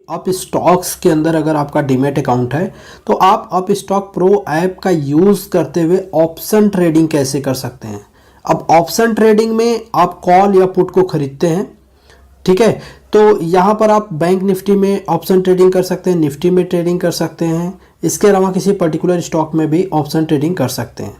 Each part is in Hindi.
अप स्टॉक्स के अंदर अगर आपका डीमैट अकाउंट है तो आप अप स्टॉक प्रो ऐप का यूज़ करते हुए ऑप्शन ट्रेडिंग कैसे कर सकते हैं। अब ऑप्शन ट्रेडिंग में आप कॉल या पुट को खरीदते हैं, ठीक है। तो यहाँ पर आप बैंक निफ्टी में ऑप्शन ट्रेडिंग कर सकते हैं, निफ्टी में ट्रेडिंग कर सकते हैं, इसके अलावा किसी पर्टिकुलर स्टॉक में भी ऑप्शन ट्रेडिंग कर सकते हैं।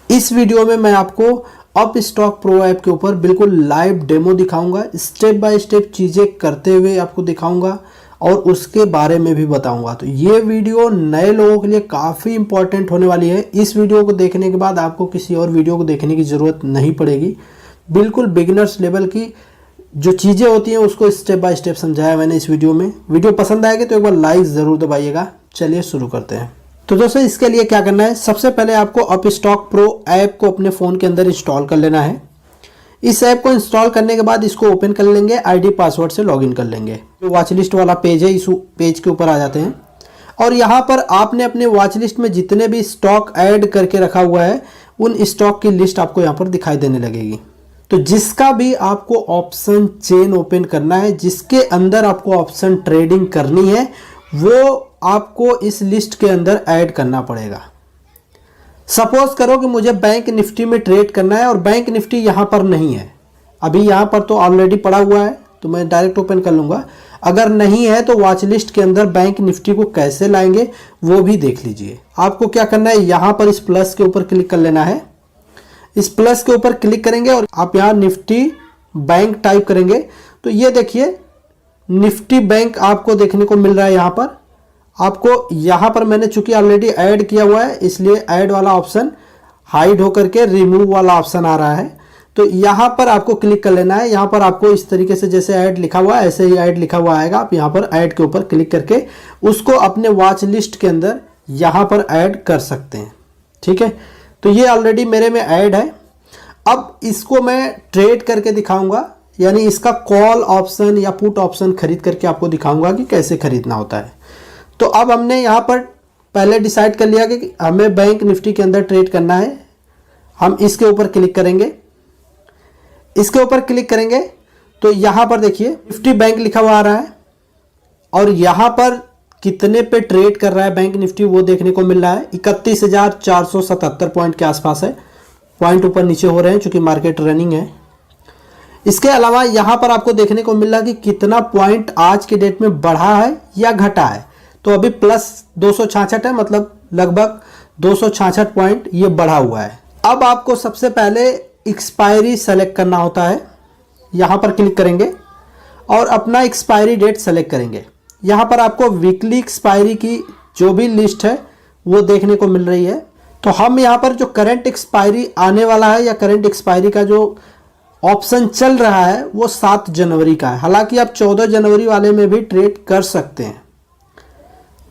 इस वीडियो में मैं आपको अप स्टॉक प्रो ऐप के ऊपर बिल्कुल लाइव डेमो दिखाऊंगा, स्टेप बाय स्टेप चीज़ें करते हुए आपको दिखाऊंगा और उसके बारे में भी बताऊंगा। तो ये वीडियो नए लोगों के लिए काफ़ी इंपॉर्टेंट होने वाली है। इस वीडियो को देखने के बाद आपको किसी और वीडियो को देखने की ज़रूरत नहीं पड़ेगी। बिल्कुल बिगिनर्स लेवल की जो चीज़ें होती हैं उसको स्टेप बाय स्टेप समझाया मैंने इस वीडियो में। वीडियो पसंद आएगी तो एक बार लाइक ज़रूर दबाइएगा। चलिए शुरू करते हैं। तो दोस्तों इसके लिए क्या करना है, सबसे पहले आपको अप स्टॉक प्रो ऐप को अपने फ़ोन के अंदर इंस्टॉल कर लेना है। इस ऐप को इंस्टॉल करने के बाद इसको ओपन कर लेंगे, आईडी पासवर्ड से लॉगिन कर लेंगे। जो वॉच लिस्ट वाला पेज है इस पेज के ऊपर आ जाते हैं और यहाँ पर आपने अपने वॉच लिस्ट में जितने भी स्टॉक ऐड करके रखा हुआ है उन स्टॉक की लिस्ट आपको यहाँ पर दिखाई देने लगेगी। तो जिसका भी आपको ऑप्शन चेन ओपन करना है, जिसके अंदर आपको ऑप्शन ट्रेडिंग करनी है, वो आपको इस लिस्ट के अंदर ऐड करना पड़ेगा। सपोज करो कि मुझे बैंक निफ्टी में ट्रेड करना है और बैंक निफ्टी यहाँ पर नहीं है, अभी यहाँ पर तो ऑलरेडी पड़ा हुआ है तो मैं डायरेक्ट ओपन कर लूँगा। अगर नहीं है तो वॉच लिस्ट के अंदर बैंक निफ्टी को कैसे लाएंगे वो भी देख लीजिए। आपको क्या करना है, यहाँ पर इस प्लस के ऊपर क्लिक कर लेना है। इस प्लस के ऊपर क्लिक करेंगे और आप यहाँ निफ्टी बैंक टाइप करेंगे तो ये देखिए निफ्टी बैंक आपको देखने को मिल रहा है। यहाँ पर आपको यहाँ पर मैंने चूंकि ऑलरेडी ऐड किया हुआ है इसलिए ऐड वाला ऑप्शन हाइड होकर के रिमूव वाला ऑप्शन आ रहा है। तो यहाँ पर आपको क्लिक कर लेना है। यहाँ पर आपको इस तरीके से जैसे ऐड लिखा हुआ है ऐसे ही ऐड लिखा हुआ आएगा। आप यहाँ पर ऐड के ऊपर क्लिक करके उसको अपने वॉच लिस्ट के अंदर यहाँ पर ऐड कर सकते हैं, ठीक है। तो ये ऑलरेडी मेरे में ऐड है। अब इसको मैं ट्रेड करके दिखाऊंगा, यानी इसका कॉल ऑप्शन या पुट ऑप्शन खरीद करके आपको दिखाऊंगा कि कैसे खरीदना होता है। तो अब हमने यहाँ पर पहले डिसाइड कर लिया कि हमें बैंक निफ्टी के अंदर ट्रेड करना है। हम इसके ऊपर क्लिक करेंगे, इसके ऊपर क्लिक करेंगे तो यहाँ पर देखिए निफ्टी बैंक लिखा हुआ आ रहा है और यहाँ पर कितने पे ट्रेड कर रहा है बैंक निफ्टी वो देखने को मिल रहा है। 31,477 पॉइंट के आसपास है। पॉइंट ऊपर नीचे हो रहे हैं चूंकि मार्केट रनिंग है। इसके अलावा यहाँ पर आपको देखने को मिल रहा है कि कितना पॉइंट आज के डेट में बढ़ा है या घटा है। तो अभी प्लस 266 है, मतलब लगभग 266 पॉइंट ये बढ़ा हुआ है। अब आपको सबसे पहले एक्सपायरी सेलेक्ट करना होता है। यहाँ पर क्लिक करेंगे और अपना एक्सपायरी डेट सेलेक्ट करेंगे। यहाँ पर आपको वीकली एक्सपायरी की जो भी लिस्ट है वो देखने को मिल रही है। तो हम यहाँ पर जो करंट एक्सपायरी आने वाला है या करंट एक्सपायरी का जो ऑप्शन चल रहा है वो 7 जनवरी का है। हालांकि आप 14 जनवरी वाले में भी ट्रेड कर सकते हैं।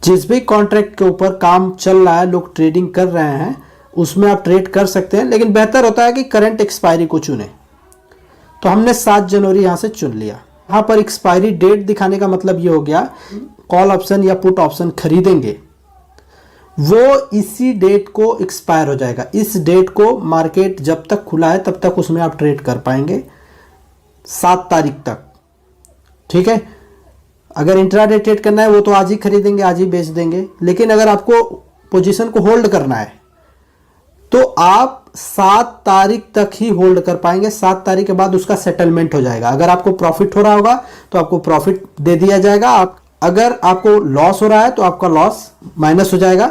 जिस भी कॉन्ट्रैक्ट के ऊपर काम चल रहा है, लोग ट्रेडिंग कर रहे हैं, उसमें आप ट्रेड कर सकते हैं, लेकिन बेहतर होता है कि करंट एक्सपायरी को चुनें। तो हमने 7 जनवरी यहाँ से चुन लिया। यहाँ पर एक्सपायरी डेट दिखाने का मतलब ये हो गया, कॉल ऑप्शन या पुट ऑप्शन खरीदेंगे वो इसी डेट को एक्सपायर हो जाएगा। इस डेट को मार्केट जब तक खुला है तब तक उसमें आप ट्रेड कर पाएंगे, 7 तारीख तक, ठीक है। अगर इंट्राडे ट्रेड करना है वो तो आज ही खरीदेंगे, आज ही बेच देंगे। लेकिन अगर आपको पोजीशन को होल्ड करना है तो आप 7 तारीख तक ही होल्ड कर पाएंगे। 7 तारीख के बाद उसका सेटलमेंट हो जाएगा। अगर आपको प्रॉफिट हो रहा होगा तो आपको प्रॉफिट दे दिया जाएगा। अगर आपको लॉस हो रहा है तो आपका लॉस माइनस हो जाएगा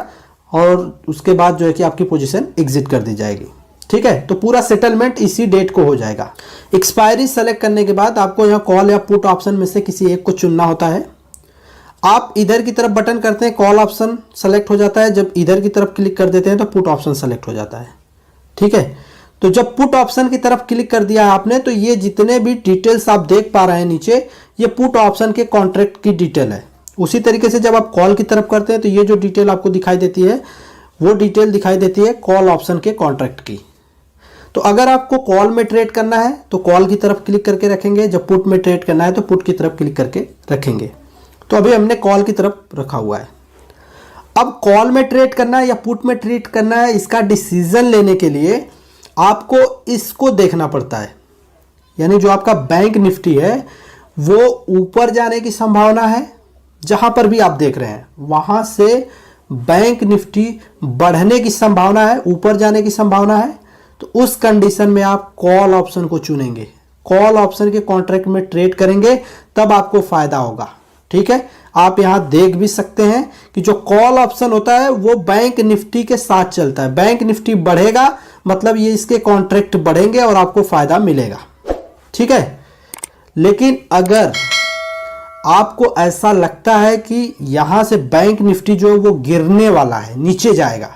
और उसके बाद जो है कि आपकी पोजीशन एग्जिट कर दी जाएगी, ठीक है। तो पूरा सेटलमेंट इसी डेट को हो जाएगा। एक्सपायरी सेलेक्ट करने के बाद आपको यहाँ कॉल या पुट ऑप्शन में से किसी एक को चुनना होता है। आप इधर की तरफ बटन करते हैं, कॉल ऑप्शन सेलेक्ट हो जाता है। जब इधर की तरफ क्लिक कर देते हैं तो पुट ऑप्शन सेलेक्ट हो जाता है, ठीक है। तो जब पुट ऑप्शन की तरफ क्लिक कर दिया आपने तो ये जितने भी डिटेल्स आप देख पा रहे हैं नीचे, ये पुट ऑप्शन के कॉन्ट्रैक्ट की डिटेल है। उसी तरीके से जब आप कॉल की तरफ करते हैं तो ये जो डिटेल आपको दिखाई देती है वो डिटेल दिखाई देती है कॉल ऑप्शन के कॉन्ट्रैक्ट की। तो अगर आपको कॉल में ट्रेड करना है तो कॉल की तरफ क्लिक करके रखेंगे, जब पुट में ट्रेड करना है तो पुट की तरफ क्लिक करके रखेंगे। तो अभी हमने कॉल की तरफ रखा हुआ है। अब कॉल में ट्रेड करना है या पुट में ट्रेड करना है, इसका डिसीजन लेने के लिए आपको इसको देखना पड़ता है। यानी जो आपका बैंक निफ्टी है वो ऊपर जाने की संभावना है, जहां पर भी आप देख रहे हैं वहां से बैंक निफ्टी बढ़ने की संभावना है, ऊपर जाने की संभावना है, तो उस कंडीशन में आप कॉल ऑप्शन को चुनेंगे, कॉल ऑप्शन के कॉन्ट्रैक्ट में ट्रेड करेंगे, तब आपको फायदा होगा। ठीक है, आप यहां देख भी सकते हैं कि जो कॉल ऑप्शन होता है वो बैंक निफ्टी के साथ चलता है। बैंक निफ्टी बढ़ेगा मतलब ये इसके कॉन्ट्रैक्ट बढ़ेंगे और आपको फायदा मिलेगा। ठीक है, लेकिन अगर आपको ऐसा लगता है कि यहां से बैंक निफ्टी जो है वो गिरने वाला है, नीचे जाएगा,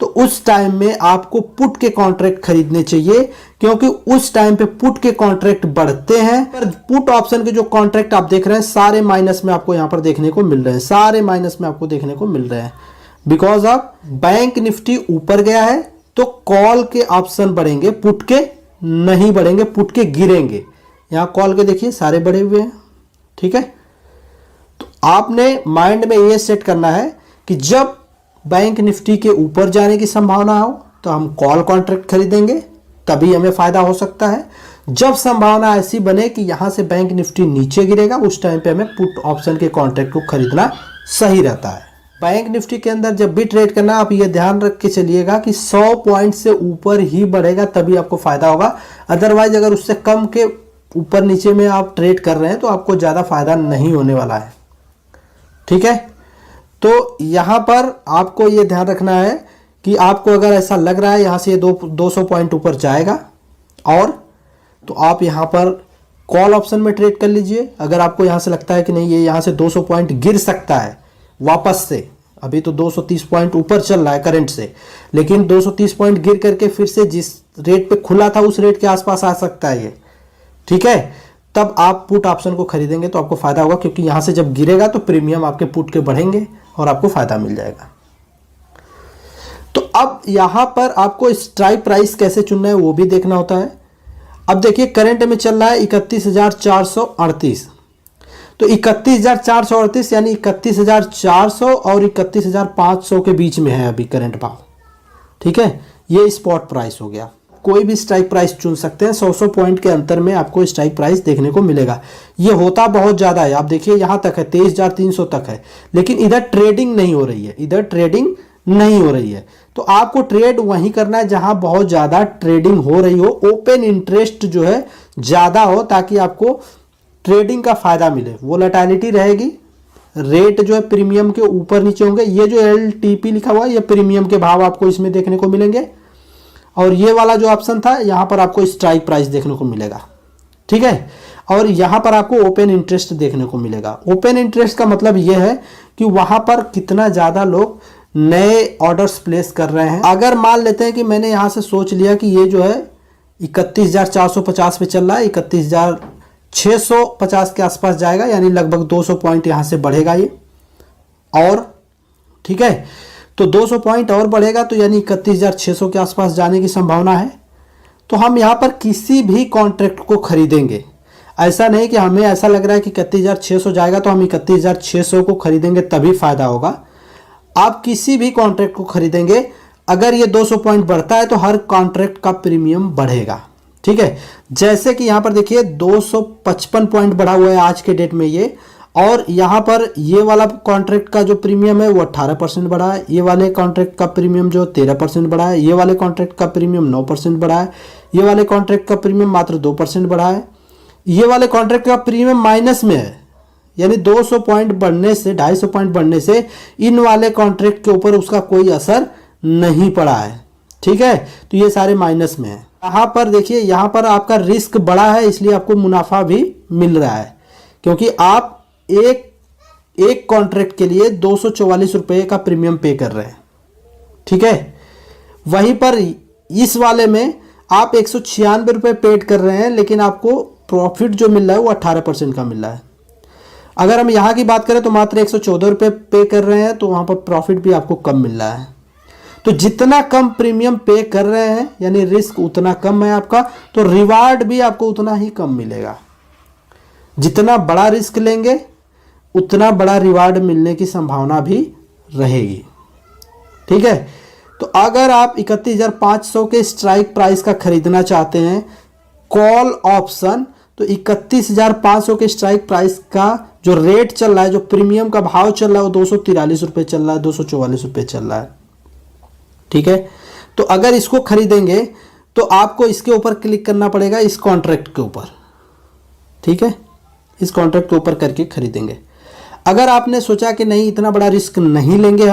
तो उस टाइम में आपको पुट के कॉन्ट्रैक्ट खरीदने चाहिए, क्योंकि उस टाइम पे पुट के कॉन्ट्रैक्ट बढ़ते हैं। पर पुट ऑप्शन के जो कॉन्ट्रैक्ट आप देख रहे हैं सारे माइनस में आपको यहां पर देखने को मिल रहे हैं, सारे माइनस में आपको देखने को मिल रहे हैं, बिकॉज ऑफ बैंक निफ्टी ऊपर गया है तो कॉल के ऑप्शन बढ़ेंगे, पुट के नहीं बढ़ेंगे, पुट के गिरेंगे। यहां कॉल के देखिए सारे बढ़े हुए हैं। ठीक है, तो आपने माइंड में यह सेट करना है कि जब बैंक निफ्टी के ऊपर जाने की संभावना हो तो हम कॉल कॉन्ट्रैक्ट खरीदेंगे, तभी हमें फायदा हो सकता है। जब संभावना ऐसी बने कि यहां से बैंक निफ्टी नीचे गिरेगा, उस टाइम पे हमें पुट ऑप्शन के कॉन्ट्रैक्ट को खरीदना सही रहता है। बैंक निफ्टी के अंदर जब भी ट्रेड करना, आप ये ध्यान रख के चलिएगा कि 100 पॉइंट से ऊपर ही बढ़ेगा तभी आपको फायदा होगा। अदरवाइज अगर उससे कम के ऊपर नीचे में आप ट्रेड कर रहे हैं तो आपको ज्यादा फायदा नहीं होने वाला है। ठीक है, तो यहां पर आपको यह ध्यान रखना है कि आपको अगर ऐसा लग रहा है यहां से ये 200 पॉइंट ऊपर जाएगा और तो आप यहां पर कॉल ऑप्शन में ट्रेड कर लीजिए। अगर आपको यहां से लगता है कि नहीं ये यहां से 200 पॉइंट गिर सकता है वापस से, अभी तो 230 पॉइंट ऊपर चल रहा है करंट से, लेकिन 230 पॉइंट गिर करके फिर से जिस रेट पे खुला था उस रेट के आसपास आ सकता है ये। ठीक है, तब आप पुट ऑप्शन को खरीदेंगे तो आपको फायदा होगा, क्योंकि यहां से जब गिरेगा तो प्रीमियम आपके पुट के बढ़ेंगे और आपको फायदा मिल जाएगा। तो अब यहां पर आपको स्ट्राइक प्राइस कैसे चुनना है वो भी देखना होता है। अब देखिए करंट में चल रहा है 31,438, तो 31,438 यानी 31,400 और 31,500 के बीच में है अभी करंट भाव। ठीक है, ये स्पॉट प्राइस हो गया। कोई भी स्ट्राइक प्राइस चुन सकते हैं, 100 पॉइंट के अंतर में आपको स्ट्राइक प्राइस देखने को मिलेगा। ये होता बहुत ज्यादा है, आप देखिए यहां तक है 23,300 तक है, लेकिन इधर ट्रेडिंग नहीं हो रही है, इधर ट्रेडिंग नहीं हो रही है। तो आपको ट्रेड वहीं करना है जहां बहुत ज्यादा ट्रेडिंग हो रही हो, ओपन इंटरेस्ट जो है ज्यादा हो, ताकि आपको ट्रेडिंग का फायदा मिले। वोलेटिलिटी रहेगी, रेट जो है प्रीमियम के ऊपर नीचे होंगे। ये जो LTP लिखा हुआ है ये प्रीमियम के भाव आपको इसमें देखने को मिलेंगे, और ये वाला जो ऑप्शन था यहां पर आपको स्ट्राइक प्राइस देखने को मिलेगा। ठीक है, और यहां पर आपको ओपन इंटरेस्ट देखने को मिलेगा। ओपन इंटरेस्ट का मतलब यह है कि वहां पर कितना ज्यादा लोग नए ऑर्डर्स प्लेस कर रहे हैं। अगर मान लेते हैं कि मैंने यहां से सोच लिया कि ये जो है 31,450 पे चल रहा है, 31,650 के आसपास जाएगा, यानी लगभग 200 पॉइंट यहां से बढ़ेगा ये, और ठीक है, तो 200 पॉइंट और बढ़ेगा तो यानी 31,600 के आसपास जाने की संभावना है। तो हम यहां पर किसी भी कॉन्ट्रैक्ट को खरीदेंगे। ऐसा नहीं कि हमें ऐसा लग रहा है कि 31,600 जाएगा तो हम 31,600 को खरीदेंगे तभी फायदा होगा। आप किसी भी कॉन्ट्रैक्ट को खरीदेंगे, अगर ये 200 पॉइंट बढ़ता है तो हर कॉन्ट्रैक्ट का प्रीमियम बढ़ेगा। ठीक है, जैसे कि यहां पर देखिए 255 पॉइंट बढ़ा हुआ है आज के डेट में ये, और यहां पर ये वाला कॉन्ट्रैक्ट का जो प्रीमियम है वो 18% बढ़ा है, ये वाले कॉन्ट्रैक्ट का प्रीमियम जो 13% बढ़ा है, ये वाले कॉन्ट्रैक्ट का प्रीमियम 9% बढ़ा है, ये वाले कॉन्ट्रैक्ट का प्रीमियम मात्र 2% बढ़ा है, ये वाले कॉन्ट्रैक्ट का प्रीमियम माइनस में है, यानी 200 पॉइंट बढ़ने से, 250 पॉइंट बढ़ने से इन वाले कॉन्ट्रैक्ट के ऊपर उसका कोई असर नहीं पड़ा है। ठीक है, तो ये सारे माइनस में है। यहां पर देखिए, यहां पर आपका रिस्क बड़ा है, इसलिए आपको मुनाफा भी मिल रहा है, क्योंकि आप एक कॉन्ट्रैक्ट के लिए 244 रुपए का प्रीमियम पे कर रहे हैं। ठीक है, वहीं पर इस वाले में आप 196 रुपए पेड कर रहे हैं, लेकिन आपको प्रॉफिट जो मिल रहा है वो 18% का मिल रहा है। अगर हम यहां की बात करें तो मात्र 114 रुपए पे कर रहे हैं, तो वहां पर प्रॉफिट भी आपको कम मिल रहा है। तो जितना कम प्रीमियम पे कर रहे हैं यानी रिस्क उतना कम है आपका, तो रिवार्ड भी आपको उतना ही कम मिलेगा। जितना बड़ा रिस्क लेंगे उतना बड़ा रिवार्ड मिलने की संभावना भी रहेगी। ठीक है, तो अगर आप 31,500 के स्ट्राइक प्राइस का खरीदना चाहते हैं कॉल ऑप्शन, तो 31,500 के स्ट्राइक प्राइस का जो रेट चल रहा है, जो प्रीमियम का भाव चल रहा है वो 243 रुपये चल रहा है, 244 रुपये चल रहा है। ठीक है, तो अगर इसको खरीदेंगे तो आपको इसके ऊपर क्लिक करना पड़ेगा, इस कॉन्ट्रैक्ट के ऊपर। ठीक है, इस कॉन्ट्रैक्ट के ऊपर करके खरीदेंगे। अगर आपने सोचा कि नहीं इतना बड़ा रिस्क नहीं लेंगे,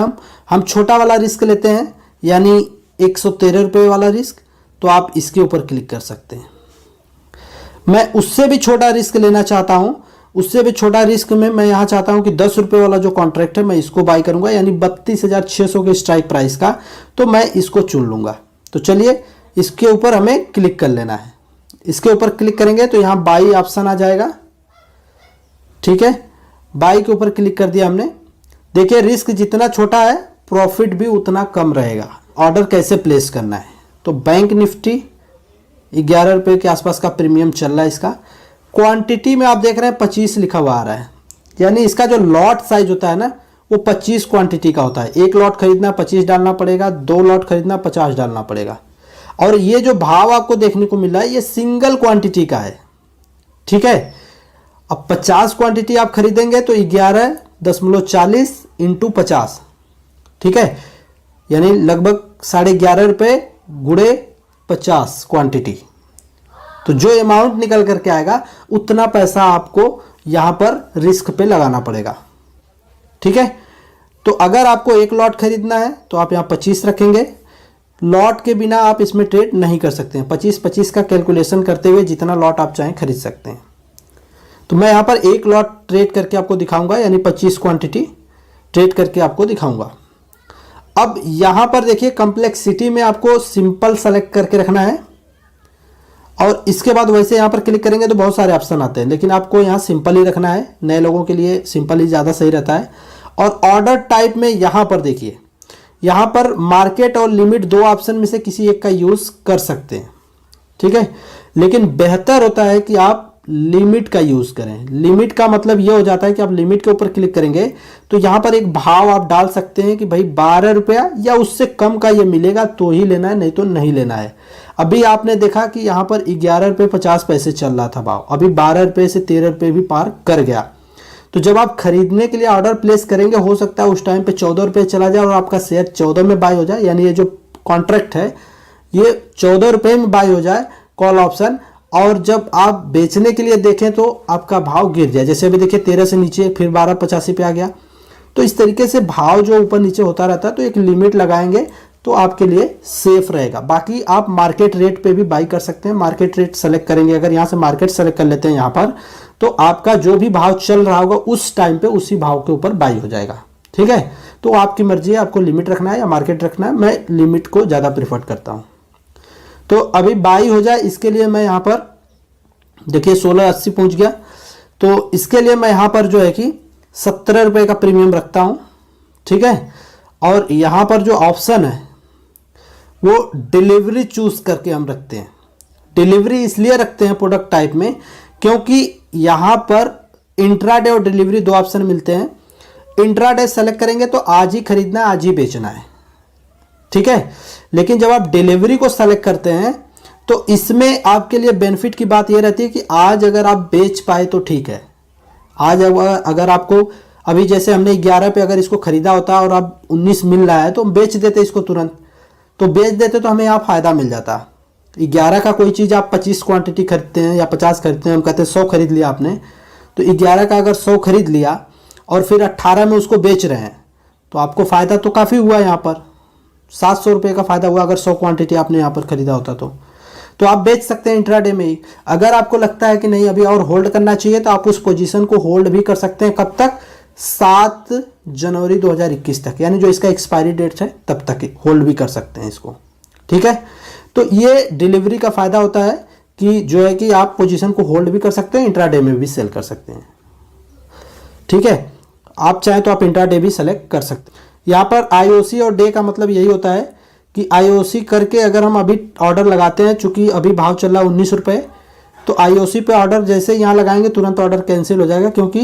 हम छोटा वाला रिस्क लेते हैं, यानी 113 रुपये वाला रिस्क, तो आप इसके ऊपर क्लिक कर सकते हैं। मैं उससे भी छोटा रिस्क लेना चाहता हूं, उससे भी छोटा रिस्क में मैं यहां चाहता हूं कि 10 रुपये वाला जो कॉन्ट्रैक्ट है मैं इसको बाय करूंगा, यानी 32,600 के स्ट्राइक प्राइस का, तो मैं इसको चुन लूंगा। तो चलिए इसके ऊपर हमें क्लिक कर लेना है। इसके ऊपर क्लिक करेंगे तो यहां बाई ऑप्शन आ जाएगा। ठीक है, बाई के ऊपर क्लिक कर दिया हमने। देखिए रिस्क जितना छोटा है प्रॉफिट भी उतना कम रहेगा। ऑर्डर कैसे प्लेस करना है, तो बैंक निफ्टी 11 रुपये के आसपास का प्रीमियम चल रहा है इसका। क्वांटिटी में आप देख रहे हैं 25 लिखा हुआ आ रहा है, यानी इसका जो लॉट साइज होता है ना वो 25 क्वांटिटी का होता है। एक लॉट खरीदना 25 डालना पड़ेगा, 2 लॉट खरीदना 50 डालना पड़ेगा। और ये जो भाव आपको देखने को मिल रहा है ये सिंगल क्वांटिटी का है। ठीक है, अब 50 क्वांटिटी आप खरीदेंगे तो 11.40 इंटू 50, ठीक है, यानी लगभग 11.5 रुपये गुणे 50 क्वांटिटी। तो जो अमाउंट निकल करके आएगा उतना पैसा आपको यहां पर रिस्क पे लगाना पड़ेगा। ठीक है, तो अगर आपको एक लॉट खरीदना है तो आप यहां 25 रखेंगे। लॉट के बिना आप इसमें ट्रेड नहीं कर सकते हैं। 25-25 का कैलकुलेशन करते हुए जितना लॉट आप चाहें खरीद सकते हैं। तो मैं यहां पर एक लॉट ट्रेड करके आपको दिखाऊंगा, यानी 25 क्वांटिटी ट्रेड करके आपको दिखाऊंगा। अब यहां पर देखिए कॉम्प्लेक्सिटी में आपको सिंपल सेलेक्ट करके रखना है, और इसके बाद वैसे यहां पर क्लिक करेंगे तो बहुत सारे ऑप्शन आते हैं, लेकिन आपको यहां सिंपल ही रखना है। नए लोगों के लिए सिंपल ही ज़्यादा सही रहता है। और ऑर्डर टाइप में यहां पर देखिए, यहां पर मार्केट और लिमिट 2 ऑप्शन में से किसी एक का यूज़ कर सकते हैं। ठीक है, लेकिन बेहतर होता है कि आप लिमिट का यूज़ करें। लिमिट का मतलब ये हो जाता है कि आप लिमिट के ऊपर क्लिक करेंगे तो यहाँ पर एक भाव आप डाल सकते हैं कि भाई 12 रुपया या उससे कम का ये मिलेगा तो ही लेना है, नहीं तो नहीं लेना है। अभी आपने देखा कि यहाँ पर 11 रुपये 50 पैसे चल रहा था भाव, अभी 12 रुपये से 13 रुपये भी पार कर गया। तो जब आप खरीदने के लिए ऑर्डर प्लेस करेंगे हो सकता है उस टाइम पे 14 रुपये चला जाए और आपका शेयर 14 में बाय हो जाए, यानी ये जो कॉन्ट्रैक्ट है ये 14 रुपये में बाय हो जाए कॉल ऑप्शन, और जब आप बेचने के लिए देखें तो आपका भाव गिर जाए। जैसे अभी देखिए 13 से नीचे फिर 12.85 पे आ गया। तो इस तरीके से भाव जो ऊपर नीचे होता रहता है, तो एक लिमिट लगाएंगे तो आपके लिए सेफ रहेगा। बाकी आप मार्केट रेट पे भी बाई कर सकते हैं। मार्केट रेट सेलेक्ट करेंगे, अगर यहाँ से मार्केट सेलेक्ट कर लेते हैं यहाँ पर, तो आपका जो भी भाव चल रहा होगा उस टाइम पे उसी भाव के ऊपर बाई हो जाएगा। ठीक है, तो आपकी मर्जी है, आपको लिमिट रखना है या मार्केट रखना है। मैं लिमिट को ज़्यादा प्रीफर करता हूँ। तो अभी बाई हो जाए इसके लिए मैं यहाँ पर देखिए 1680 पहुँच गया, तो इसके लिए मैं यहाँ पर जो है कि 17 रुपये का प्रीमियम रखता हूँ। ठीक है, और यहाँ पर जो ऑप्शन है वो डिलीवरी चूज करके हम रखते हैं। डिलीवरी इसलिए रखते हैं प्रोडक्ट टाइप में क्योंकि यहाँ पर इंट्राडे और डिलीवरी 2 ऑप्शन मिलते हैं। इंट्राडे सेलेक्ट करेंगे तो आज ही खरीदना है, आज ही बेचना है। ठीक है, लेकिन जब आप डिलीवरी को सेलेक्ट करते हैं तो इसमें आपके लिए बेनिफिट की बात यह रहती है कि आज अगर आप बेच पाए तो ठीक है। आज अगर आपको अभी जैसे हमने 11 पे अगर इसको खरीदा होता और अब 19 मिल रहा है तो हम बेच देते इसको तुरंत, तो बेच देते तो हमें यहाँ फ़ायदा मिल जाता। 11 का कोई चीज़ आप 25 क्वांटिटी खरीदते हैं या 50 खरीदते हैं, हम कहते हैं 100 खरीद लिया आपने, तो 11 का अगर 100 खरीद लिया और फिर 18 में उसको बेच रहे हैं तो आपको फ़ायदा तो काफ़ी हुआ। यहाँ पर 700 रुपये का फ़ायदा हुआ अगर 100 क्वांटिटी आपने यहाँ पर खरीदा होता तो आप बेच सकते हैं इंट्राडे में ही। अगर आपको लगता है कि नहीं अभी और होल्ड करना चाहिए तो आप उस पोजीशन को होल्ड भी कर सकते हैं। कब तक? 7 जनवरी 2021 तक, यानी जो इसका एक्सपायरी डेट है तब तक होल्ड भी कर सकते हैं इसको। ठीक है, तो ये डिलीवरी का फ़ायदा होता है कि जो है कि आप पोजीशन को होल्ड भी कर सकते हैं, इंट्राडे में भी सेल कर सकते हैं। ठीक है, आप चाहें तो आप इंट्राडे भी सेलेक्ट कर सकते हैं। यहाँ पर आईओसी और डे का मतलब यही होता है कि आईओसी करके अगर हम अभी ऑर्डर लगाते हैं, चूंकि अभी भाव चल रहा है 19 रुपये, तो आईओसी पे ऑर्डर जैसे यहाँ लगाएंगे तुरंत ऑर्डर कैंसिल हो जाएगा, क्योंकि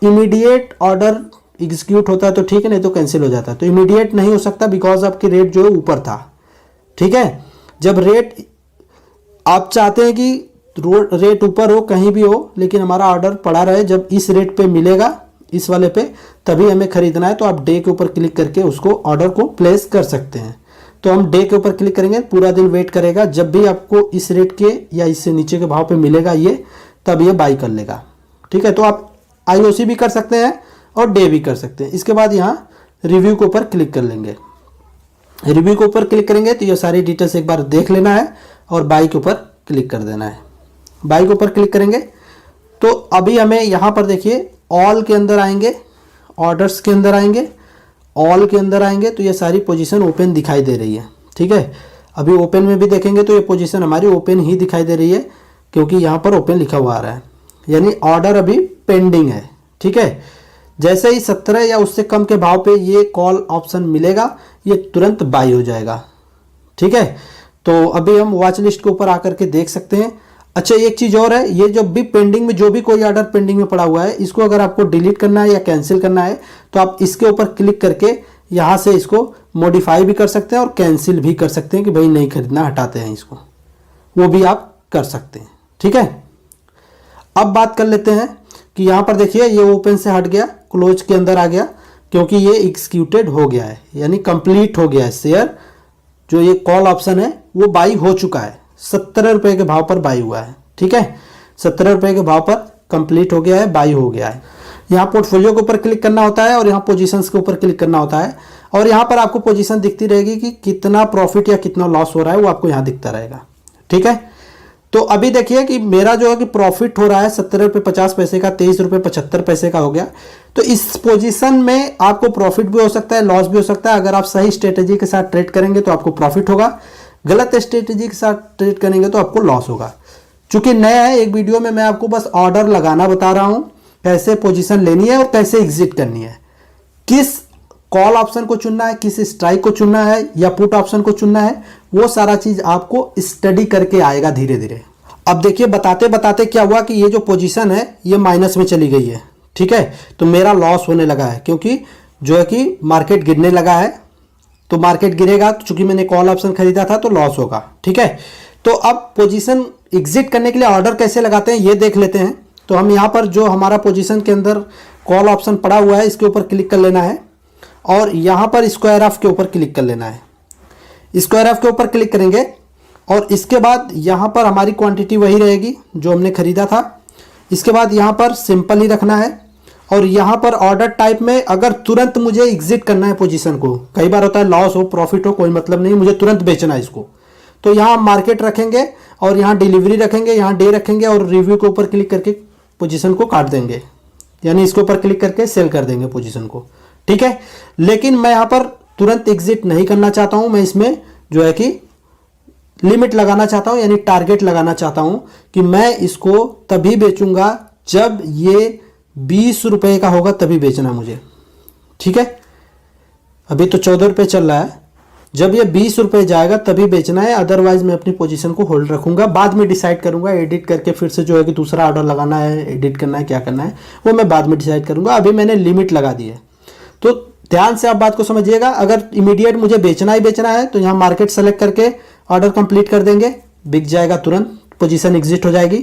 इमीडिएट ऑर्डर एग्जीक्यूट होता है तो ठीक है, नहीं तो कैंसिल हो जाता है। तो इमीडिएट नहीं हो सकता बिकॉज आपकी रेट जो है ऊपर था। ठीक है, जब रेट आप चाहते हैं कि रेट ऊपर हो कहीं भी हो, लेकिन हमारा ऑर्डर पड़ा रहे, जब इस रेट पे मिलेगा इस वाले पे तभी हमें खरीदना है। तो आप डे के ऊपर क्लिक करके उसको ऑर्डर को प्लेस कर सकते हैं। तो हम डे के ऊपर क्लिक करेंगे, पूरा दिन वेट करेगा, जब भी आपको इस रेट के या इससे नीचे के भाव पे मिलेगा ये, तब ये बाई कर लेगा। ठीक है, तो आप IOC भी कर सकते हैं और डे भी कर सकते हैं। इसके बाद यहाँ रिव्यू के ऊपर क्लिक कर लेंगे। रिव्यू के ऊपर क्लिक करेंगे तो ये सारी डिटेल्स एक बार देख लेना है और बाई के ऊपर क्लिक कर देना है। बाई के ऊपर क्लिक करेंगे तो अभी हमें यहाँ पर देखिए ऑल के अंदर आएंगे, ऑर्डर्स के अंदर आएंगे, ऑल के अंदर आएंगे तो ये सारी पोजीशन ओपन दिखाई दे रही है। ठीक है, अभी ओपन में भी देखेंगे तो ये पोजीशन हमारी ओपन ही दिखाई दे रही है, क्योंकि यहाँ पर ओपन लिखा हुआ आ रहा है, यानी ऑर्डर अभी पेंडिंग है। ठीक है, जैसे ही 17 या उससे कम के भाव पे ये कॉल ऑप्शन मिलेगा, ये तुरंत बाई हो जाएगा। ठीक है, तो अभी हम वॉच लिस्ट के ऊपर आकर के देख सकते हैं। अच्छा, एक चीज़ और है, ये जब भी पेंडिंग में, जो भी कोई ऑर्डर पेंडिंग में पड़ा हुआ है, इसको अगर आपको डिलीट करना है या कैंसिल करना है तो आप इसके ऊपर क्लिक करके यहाँ से इसको मॉडिफाई भी कर सकते हैं और कैंसिल भी कर सकते हैं कि भाई नहीं खरीदना, हटाते हैं इसको, वो भी आप कर सकते हैं। ठीक है, अब बात कर लेते हैं कि यहाँ पर देखिए ये ओपन से हट गया, क्लोज के अंदर आ गया, क्योंकि ये एग्जीक्यूटेड हो गया है, यानी कंप्लीट हो गया है। शेयर जो ये कॉल ऑप्शन है वो बाई हो चुका है, 17 रुपये के भाव पर बाई हुआ है। ठीक है, 17 रुपये के भाव पर कंप्लीट हो गया है, बाई हो गया है। यहाँ पोर्टफोलियो के ऊपर क्लिक करना होता है और यहाँ पोजीशंस के ऊपर क्लिक करना होता है, और यहाँ पर आपको पोजीशन दिखती रहेगी कि कितना प्रॉफिट या कितना लॉस हो रहा है, वो आपको यहाँ दिखता रहेगा। ठीक है, तो अभी देखिए कि मेरा जो है कि प्रॉफिट हो रहा है 17 रुपये 50 पैसे का, 23 रुपये 75 पैसे का हो गया। तो इस पोजीशन में आपको प्रॉफिट भी हो सकता है, लॉस भी हो सकता है। अगर आप सही स्ट्रेटेजी के साथ ट्रेड करेंगे तो आपको प्रॉफिट होगा, गलत स्ट्रेटेजी के साथ ट्रेड करेंगे तो आपको लॉस होगा। चूंकि नया है, एक वीडियो में मैं आपको बस ऑर्डर लगाना बता रहा हूं, कैसे पोजीशन लेनी है और कैसे एग्जिट करनी है, किस कॉल ऑप्शन को चुनना है, किस स्ट्राइक को चुनना है या पुट ऑप्शन को चुनना है, वो सारा चीज आपको स्टडी करके आएगा धीरे धीरे। अब देखिए बताते बताते क्या हुआ कि ये जो पोजीशन है ये माइनस में चली गई है। ठीक है, तो मेरा लॉस होने लगा है, क्योंकि जो है कि मार्केट गिरने लगा है। तो मार्केट गिरेगा, तो चूंकि मैंने कॉल ऑप्शन खरीदा था तो लॉस होगा। ठीक है, तो अब पोजीशन एग्जिट करने के लिए ऑर्डर कैसे लगाते हैं ये देख लेते हैं। तो हम यहाँ पर जो हमारा पोजीशन के अंदर कॉल ऑप्शन पड़ा हुआ है इसके ऊपर क्लिक कर लेना है और यहाँ पर स्क्वायर ऑफ के ऊपर क्लिक कर लेना है। स्क्वायर ऑफ के ऊपर क्लिक करेंगे और इसके बाद यहाँ पर हमारी क्वांटिटी वही रहेगी जो हमने खरीदा था। इसके बाद यहाँ पर सिंपल ही रखना है और यहाँ पर ऑर्डर टाइप में अगर तुरंत मुझे एग्जिट करना है पोजीशन को, कई बार होता है लॉस हो प्रॉफिट हो कोई मतलब नहीं, मुझे तुरंत बेचना है इसको, तो यहाँ मार्केट रखेंगे और यहाँ डिलीवरी रखेंगे, यहाँ डे रखेंगे और रिव्यू के ऊपर क्लिक करके पोजीशन को काट देंगे, यानी इसके ऊपर क्लिक करके सेल कर देंगे पोजीशन को। ठीक है, लेकिन मैं यहाँ पर तुरंत एग्जिट नहीं करना चाहता हूँ, मैं इसमें जो है कि लिमिट लगाना चाहता हूँ, यानी टारगेट लगाना चाहता हूँ कि मैं इसको तभी बेचूंगा जब ये 20 रुपये का होगा, तभी बेचना मुझे। ठीक है, अभी तो 14 रुपये चल रहा है, जब ये 20 रुपये जाएगा तभी बेचना है, अदरवाइज मैं अपनी पोजीशन को होल्ड रखूंगा। बाद में डिसाइड करूंगा, एडिट करके फिर से जो है कि दूसरा ऑर्डर लगाना है, एडिट करना है, क्या करना है वो मैं बाद में डिसाइड करूंगा। अभी मैंने लिमिट लगा दी है, तो ध्यान से आप बात को समझिएगा। अगर इमीडिएट मुझे बेचना ही बेचना है तो यहाँ मार्केट सेलेक्ट करके ऑर्डर कंप्लीट कर देंगे, बिक जाएगा तुरंत, पोजीशन एग्जिट हो जाएगी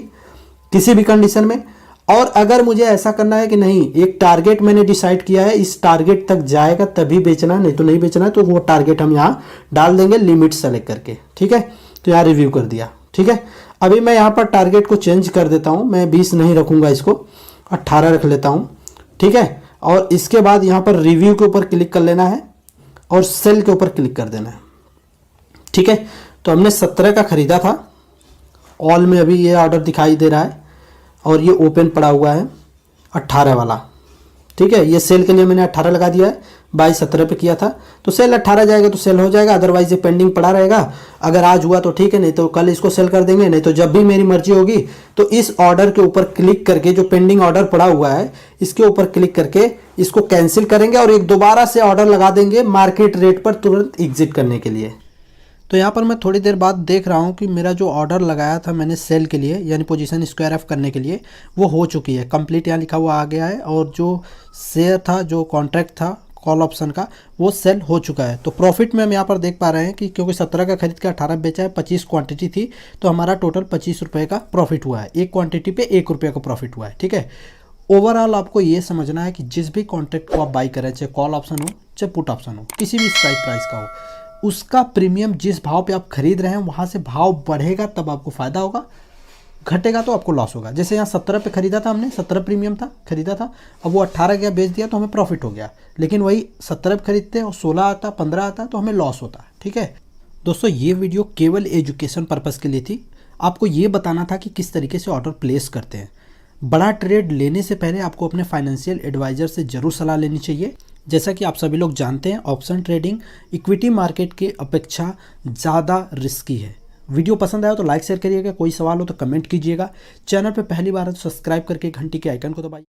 किसी भी कंडीशन में। और अगर मुझे ऐसा करना है कि नहीं, एक टारगेट मैंने डिसाइड किया है, इस टारगेट तक जाएगा तभी बेचना है, नहीं तो नहीं बेचना है, तो वो टारगेट हम यहाँ डाल देंगे लिमिट सेलेक्ट करके। ठीक है, तो यहाँ रिव्यू कर दिया। ठीक है, अभी मैं यहाँ पर टारगेट को चेंज कर देता हूँ, मैं 20 नहीं रखूंगा, इसको 18 रख लेता हूँ। ठीक है, और इसके बाद यहाँ पर रिव्यू के ऊपर क्लिक कर लेना है और सेल के ऊपर क्लिक कर देना है। ठीक है, तो हमने 17 का खरीदा था, ऑल में अभी ये ऑर्डर दिखाई दे रहा है और ये ओपन पड़ा हुआ है 18 वाला। ठीक है, ये सेल के लिए मैंने 18 लगा दिया है, बाई 17 पे किया था, तो सेल 18 जाएगा तो सेल हो जाएगा, अदरवाइज ये पेंडिंग पड़ा रहेगा। अगर आज हुआ तो ठीक है, नहीं तो कल इसको सेल कर देंगे, नहीं तो जब भी मेरी मर्जी होगी तो इस ऑर्डर के ऊपर क्लिक करके, जो पेंडिंग ऑर्डर पड़ा हुआ है इसके ऊपर क्लिक करके इसको कैंसिल करेंगे और एक दोबारा से ऑर्डर लगा देंगे मार्केट रेट पर तुरंत एग्जिट करने के लिए। तो यहाँ पर मैं थोड़ी देर बाद देख रहा हूँ कि मेरा जो ऑर्डर लगाया था मैंने सेल के लिए, यानी पोजीशन स्क्वायर ऑफ करने के लिए, वो हो चुकी है, कंप्लीट यहाँ लिखा हुआ आ गया है। और जो शेयर था, जो कॉन्ट्रैक्ट था, कॉल ऑप्शन का वो सेल हो चुका है। तो प्रॉफिट में हम यहाँ पर देख पा रहे हैं कि क्योंकि 17 का खरीद के 18 बेचा है, 25 क्वांटिटी थी, तो हमारा टोटल 25 रुपये का प्रॉफिट हुआ है। एक क्वांटिटी पे 1 रुपये का प्रॉफिट हुआ है। ठीक है, ओवरऑल आपको ये समझना है कि जिस भी कॉन्ट्रैक्ट को आप बाई करें, चाहे कॉल ऑप्शन हो चाहे पुट ऑप्शन हो, किसी भी स्ट्राइक प्राइस का हो, उसका प्रीमियम जिस भाव पे आप खरीद रहे हैं वहाँ से भाव बढ़ेगा तब आपको फ़ायदा होगा, घटेगा तो आपको लॉस होगा। जैसे यहाँ 17 पे खरीदा था हमने, 17 प्रीमियम था खरीदा था, अब वो 18 गया बेच दिया तो हमें प्रॉफिट हो गया। लेकिन वही 17 पे खरीदते और 16 आता 15 आता तो हमें लॉस होता। ठीक है दोस्तों, ये वीडियो केवल एजुकेशन पर्पज़ के लिए थी। आपको ये बताना था कि किस तरीके से ऑर्डर प्लेस करते हैं। बड़ा ट्रेड लेने से पहले आपको अपने फाइनेंशियल एडवाइज़र से ज़रूर सलाह लेनी चाहिए। जैसा कि आप सभी लोग जानते हैं, ऑप्शन ट्रेडिंग इक्विटी मार्केट के अपेक्षा ज़्यादा रिस्की है। वीडियो पसंद आया तो लाइक शेयर करिएगा, कोई सवाल हो तो कमेंट कीजिएगा। चैनल पर पहली बार है तो सब्सक्राइब करके घंटी के आइकन को दबाइए।